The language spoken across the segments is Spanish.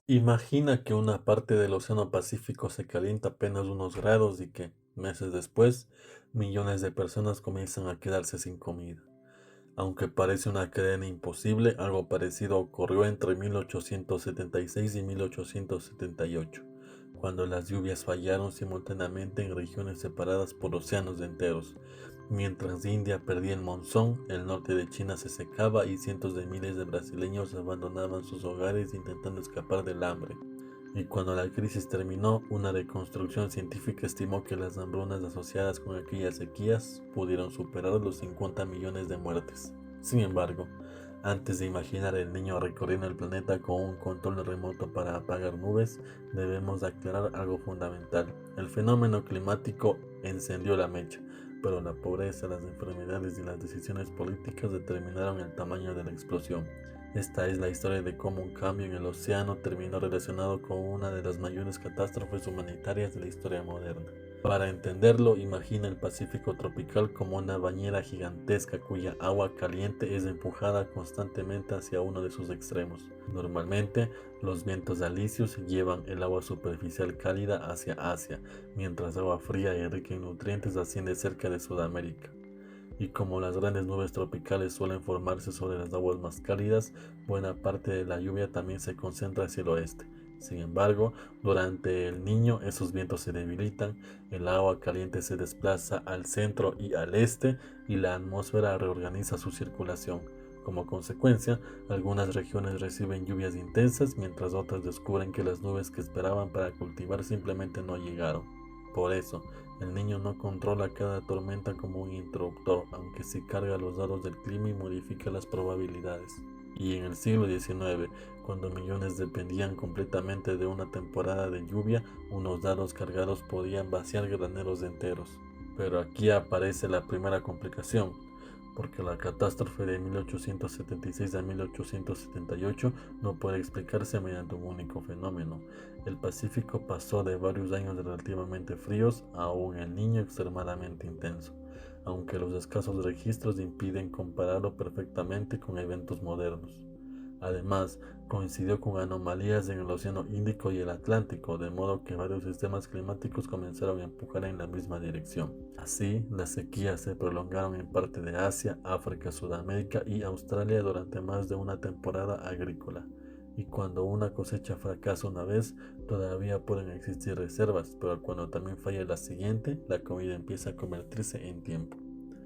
Imagina que una parte del Océano Pacífico se calienta apenas unos grados y que, meses después, millones de personas comienzan a quedarse sin comida. Aunque parece una cadena imposible, algo parecido ocurrió entre 1876 y 1878, cuando las lluvias fallaron simultáneamente en regiones separadas por océanos enteros. Mientras India perdía el monzón, el norte de China se secaba y cientos de miles de brasileños abandonaban sus hogares intentando escapar del hambre. Y cuando la crisis terminó, una reconstrucción científica estimó que las hambrunas asociadas con aquellas sequías pudieron superar los 50 millones de muertes. Sin embargo, antes de imaginar el niño recorriendo el planeta con un control remoto para apagar nubes, debemos aclarar algo fundamental. El fenómeno climático encendió la mecha, pero la pobreza, las enfermedades y las decisiones políticas determinaron el tamaño de la explosión. Esta es la historia de cómo un cambio en el océano terminó relacionado con una de las mayores catástrofes humanitarias de la historia moderna. Para entenderlo, imagina el Pacífico tropical como una bañera gigantesca cuya agua caliente es empujada constantemente hacia uno de sus extremos. Normalmente, los vientos alisios llevan el agua superficial cálida hacia Asia, mientras agua fría y rica en nutrientes asciende cerca de Sudamérica. Y como las grandes nubes tropicales suelen formarse sobre las aguas más cálidas, buena parte de la lluvia también se concentra hacia el oeste. Sin embargo, durante el Niño esos vientos se debilitan, el agua caliente se desplaza al centro y al este y la atmósfera reorganiza su circulación. Como consecuencia, algunas regiones reciben lluvias intensas mientras otras descubren que las nubes que esperaban para cultivar simplemente no llegaron. Por eso, el niño no controla cada tormenta como un interruptor, aunque sí carga los dados del clima y modifica las probabilidades. Y en el siglo XIX, cuando millones dependían completamente de una temporada de lluvia, unos dados cargados podían vaciar graneros enteros. Pero aquí aparece la primera complicación, porque la catástrofe de 1876 a 1878 no puede explicarse mediante un único fenómeno. El Pacífico pasó de varios años relativamente fríos a un El Niño extremadamente intenso, aunque los escasos registros impiden compararlo perfectamente con eventos modernos. Además, coincidió con anomalías en el Océano Índico y el Atlántico, de modo que varios sistemas climáticos comenzaron a empujar en la misma dirección. Así, las sequías se prolongaron en parte de Asia, África, Sudamérica y Australia durante más de una temporada agrícola. Y cuando una cosecha fracasa una vez, todavía pueden existir reservas, pero cuando también falla la siguiente, la comida empieza a convertirse en tiempo.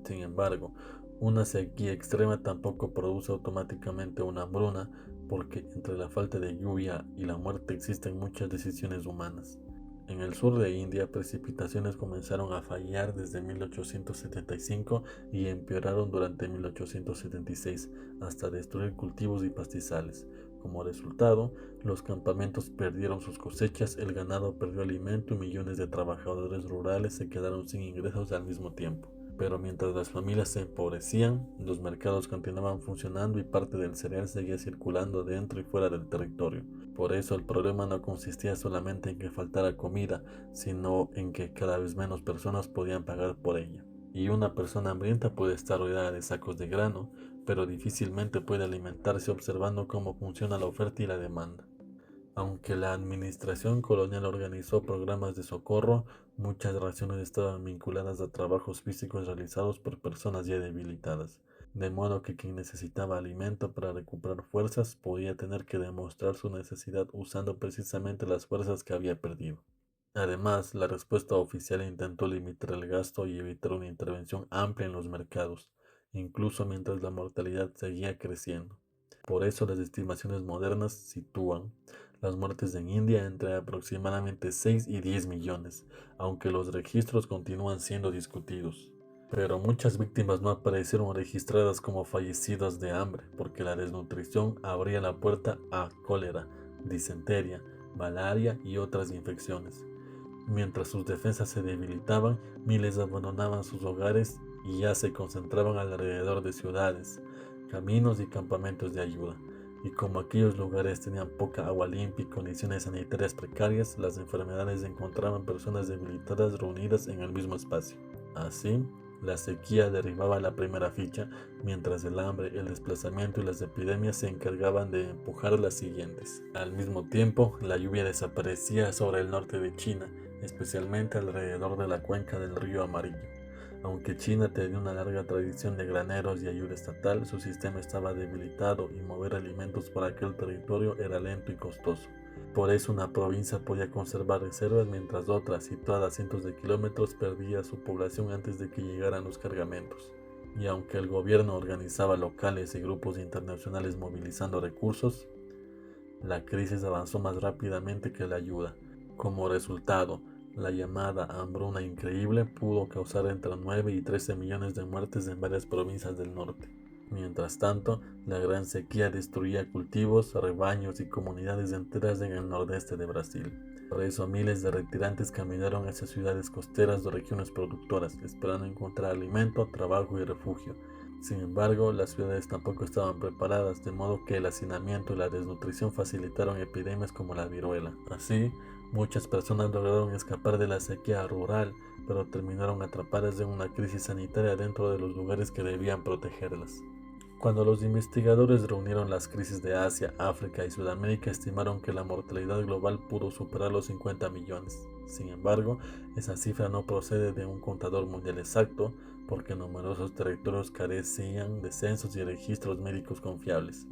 Sin embargo, una sequía extrema tampoco produce automáticamente una hambruna, porque entre la falta de lluvia y la muerte existen muchas decisiones humanas. En el sur de India, precipitaciones comenzaron a fallar desde 1875 y empeoraron durante 1876, hasta destruir cultivos y pastizales. Como resultado, los campamentos perdieron sus cosechas, el ganado perdió alimento y millones de trabajadores rurales se quedaron sin ingresos al mismo tiempo. Pero mientras las familias se empobrecían, los mercados continuaban funcionando y parte del cereal seguía circulando dentro y fuera del territorio. Por eso el problema no consistía solamente en que faltara comida, sino en que cada vez menos personas podían pagar por ella. Y una persona hambrienta puede estar rodeada de sacos de grano, pero difícilmente puede alimentarse observando cómo funciona la oferta y la demanda. Aunque la administración colonial organizó programas de socorro, muchas raciones estaban vinculadas a trabajos físicos realizados por personas ya debilitadas, de modo que quien necesitaba alimento para recuperar fuerzas podía tener que demostrar su necesidad usando precisamente las fuerzas que había perdido. Además, la respuesta oficial intentó limitar el gasto y evitar una intervención amplia en los mercados, incluso mientras la mortalidad seguía creciendo. Por eso las estimaciones modernas sitúan las muertes en India entre aproximadamente 6 y 10 millones, aunque los registros continúan siendo discutidos. Pero muchas víctimas no aparecieron registradas como fallecidas de hambre, porque la desnutrición abría la puerta a cólera, disentería, malaria y otras infecciones. Mientras sus defensas se debilitaban, miles abandonaban sus hogares y ya se concentraban alrededor de ciudades, caminos y campamentos de ayuda. Y como aquellos lugares tenían poca agua limpia y condiciones sanitarias precarias, las enfermedades encontraban personas debilitadas reunidas en el mismo espacio. Así, La sequía derribaba la primera ficha, mientras el hambre, el desplazamiento y las epidemias se encargaban de empujar las siguientes. Al mismo tiempo, la lluvia desaparecía sobre el norte de China, especialmente alrededor de la cuenca del río Amarillo. Aunque China tenía una larga tradición de graneros y ayuda estatal, su sistema estaba debilitado y mover alimentos por aquel territorio era lento y costoso. Por eso una provincia podía conservar reservas mientras otra, situada a cientos de kilómetros, perdía su población antes de que llegaran los cargamentos. Y aunque el gobierno organizaba locales y grupos internacionales movilizando recursos, la crisis avanzó más rápidamente que la ayuda. Como resultado, la llamada hambruna increíble pudo causar entre 9 y 13 millones de muertes en varias provincias del norte. Mientras tanto, la gran sequía destruía cultivos, rebaños y comunidades enteras en el nordeste de Brasil. Por eso miles de retirantes caminaron hacia ciudades costeras o regiones productoras, esperando encontrar alimento, trabajo y refugio. Sin embargo, las ciudades tampoco estaban preparadas, de modo que el hacinamiento y la desnutrición facilitaron epidemias como la viruela. Así, muchas personas lograron escapar de la sequía rural, pero terminaron atrapadas en una crisis sanitaria dentro de los lugares que debían protegerlas. Cuando los investigadores reunieron las crisis de Asia, África y Sudamérica, estimaron que la mortalidad global pudo superar los 50 millones. Sin embargo, esa cifra no procede de un contador mundial exacto, porque numerosos territorios carecían de censos y registros médicos confiables.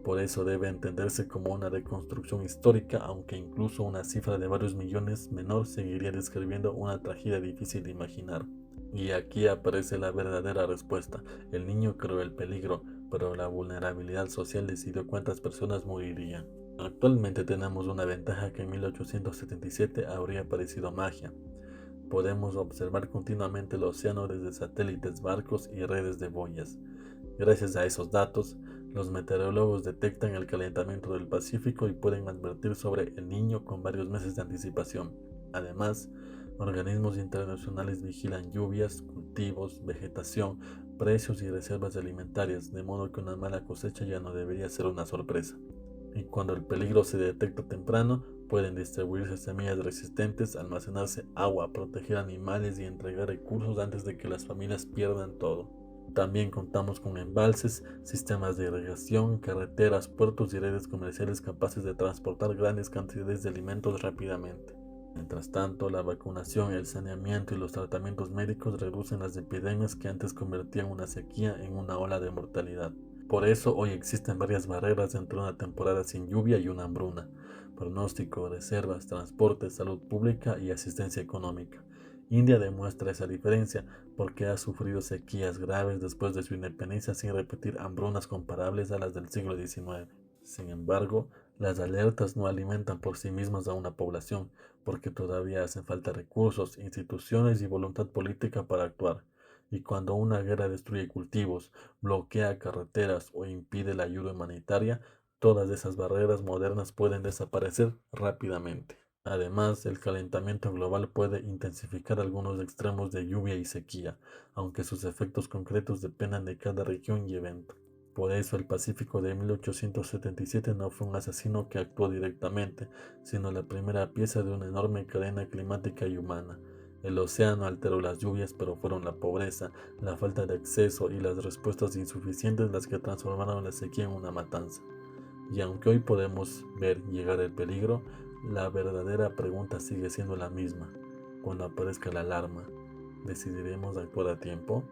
Por eso debe entenderse como una reconstrucción histórica, aunque incluso una cifra de varios millones menor seguiría describiendo una tragedia difícil de imaginar. Y aquí aparece la verdadera respuesta. El niño creó el peligro, pero la vulnerabilidad social decidió cuántas personas morirían. Actualmente tenemos una ventaja que en 1877 habría parecido magia. Podemos observar continuamente el océano desde satélites, barcos y redes de boyas. Gracias a esos datos, los meteorólogos detectan el calentamiento del Pacífico y pueden advertir sobre el Niño con varios meses de anticipación. Además, organismos internacionales vigilan lluvias, cultivos, vegetación, precios y reservas alimentarias, de modo que una mala cosecha ya no debería ser una sorpresa. Y cuando el peligro se detecta temprano, pueden distribuirse semillas resistentes, almacenarse agua, proteger animales y entregar recursos antes de que las familias pierdan todo. También contamos con embalses, sistemas de irrigación, carreteras, puertos y redes comerciales capaces de transportar grandes cantidades de alimentos rápidamente. Mientras tanto, la vacunación, el saneamiento y los tratamientos médicos reducen las epidemias que antes convertían una sequía en una ola de mortalidad. Por eso hoy existen varias barreras entre una temporada sin lluvia y una hambruna: pronóstico, reservas, transporte, salud pública y asistencia económica. India demuestra esa diferencia porque ha sufrido sequías graves después de su independencia sin repetir hambrunas comparables a las del siglo XIX. Sin embargo, las alertas no alimentan por sí mismas a una población, porque todavía hacen falta recursos, instituciones y voluntad política para actuar. Y cuando una guerra destruye cultivos, bloquea carreteras o impide la ayuda humanitaria, todas esas barreras modernas pueden desaparecer rápidamente. Además, el calentamiento global puede intensificar algunos extremos de lluvia y sequía, aunque sus efectos concretos dependan de cada región y evento. Por eso el Pacífico de 1877 no fue un asesino que actuó directamente, sino la primera pieza de una enorme cadena climática y humana. El océano alteró las lluvias, pero fueron la pobreza, la falta de acceso y las respuestas insuficientes las que transformaron la sequía en una matanza. Y aunque hoy podemos ver llegar el peligro, la verdadera pregunta sigue siendo la misma. Cuando aparezca la alarma, ¿decidiremos actuar a tiempo?